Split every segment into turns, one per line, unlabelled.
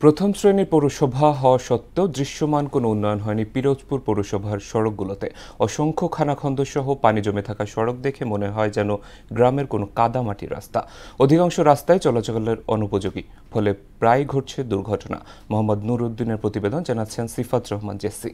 প্রথম শ্রেণীর পৌরসভা হওয়া সত্ত্বেও দৃশ্যমান কোনো উন্নয়ন হয়নি পিরোজপুর পৌরসভার সড়কগুলোতে। অসংখ্য খানাখন্দ সহ পানি জমে থাকা সড়ক দেখে মনে হয় যেন গ্রামের কোনো কাদামাটির রাস্তা। অধিকাংশ রাস্তায় চলাচলের অনুপযোগী, ফলে প্রায় ঘটছে দুর্ঘটনা। মোহাম্মদ নুরুদ্দিনের প্রতিবেদন, জানাচ্ছেন সিফাত রহমান জেসি।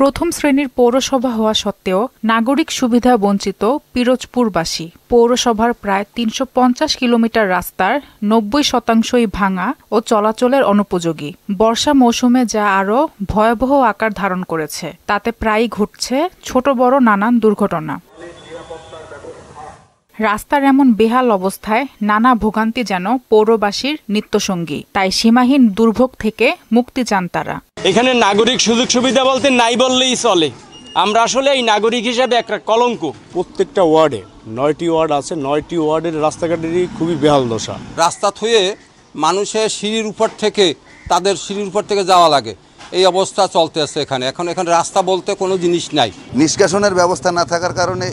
প্রথম শ্রেণীর পৌরসভা হওয়া সত্ত্বেও নাগরিক সুবিধা বঞ্চিত পিরোজপুরবাসী। পৌরসভার প্রায় ৩৫০ কিলোমিটার রাস্তার ৯০% ভাঙা ও চলাচলের অনুপযোগী। বর্ষা মৌসুমে যা আরও ভয়াবহ আকার ধারণ করেছে, তাতে প্রায়ই ঘটছে ছোট বড় নানান দুর্ঘটনা। রাস্তার এমন বেহাল অবস্থায় নানা ভোগান্তি যেন পৌরবাসীর নিত্যসঙ্গী। তাই সীমাহীন দুর্ভোগ থেকে মুক্তি চান তারা।
এখানে নাগরিক সুযোগ সুবিধা বলতে নাই বললেই চলে। আমরা আসলে এই নাগরিক হিসাবে একটা কলঙ্ক।
প্রত্যেকটা ওয়ার্ডে ৯টি ওয়ার্ড আছে, 9টি ওয়ার্ডের রাস্তাঘাটেরই খুবই বেহাল দশা।
রাস্তা থুয়ে মানুষের সিঁড়ির উপর থেকে যাওয়া লাগে, এই অবস্থা চলতে আছে এখানে। এখানে রাস্তা বলতে কোনো জিনিস নাই।
নিষ্কাশনের ব্যবস্থা না থাকার কারণে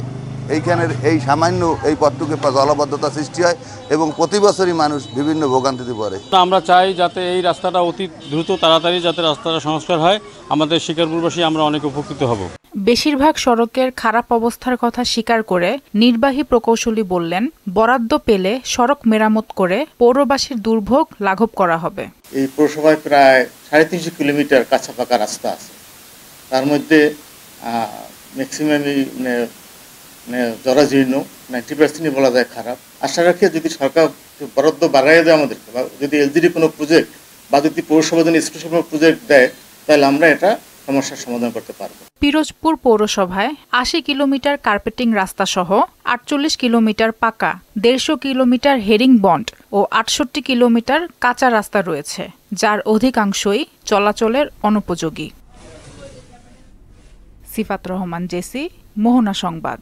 এইখানের এই সামান্য এই পথটুকে জলাবদ্ধতা সৃষ্টি হয় এবং প্রতি বছরই মানুষ বিভিন্ন ভোগান্তিতে পড়ে।
আমরা চাই যাতে এই রাস্তাটা অতি দ্রুত তাড়াতাড়ি যাতে রাস্তাটা সংস্কার হয়, আমাদের শিকারপুরবাসী আমরা অনেক উপকৃত হব।
বেশিরভাগ সড়কের খারাপ অবস্থার কথা স্বীকার করে নির্বাহী প্রকৌশলী বললেন, বরাদ্দ পেলে সড়ক মেরামত করে পৌরবাসীর দুর্ভোগ লাঘব করা হবে।
এই পৌরসভায় প্রায় ৩৫০ কিলোমিটার কাঁচা পাকা রাস্তা আছে, তার মধ্যে ম্যাক্সিমামই জরাজীর্ণ, 90% বলা যায় খারাপ। আশা রাখি যদি সরকার বরাদ্দ বাড়াইয়া দেয় আমাদেরকে, বা যদি এলজিডি কোনো প্রজেক্ট বা যদি পৌরসভা যদি স্পেশাল কোনো প্রজেক্ট দেয়, তাহলে আমরা এটা সমস্যার সমাধান করতে পারবো।
পিরোজপুর পৌরসভায় ৮০ কিলোমিটার কার্পেটিং রাস্তা সহ ৪৮ কিলোমিটার পাকা, ১৫০ কিলোমিটার হেরিং বন্ড ও ৬৮ কিলোমিটার কাঁচা রাস্তা রয়েছে, যার অধিকাংশই চলাচলের অনুপযোগী। সিফাত রহমান জেসি, মোহনা সংবাদ।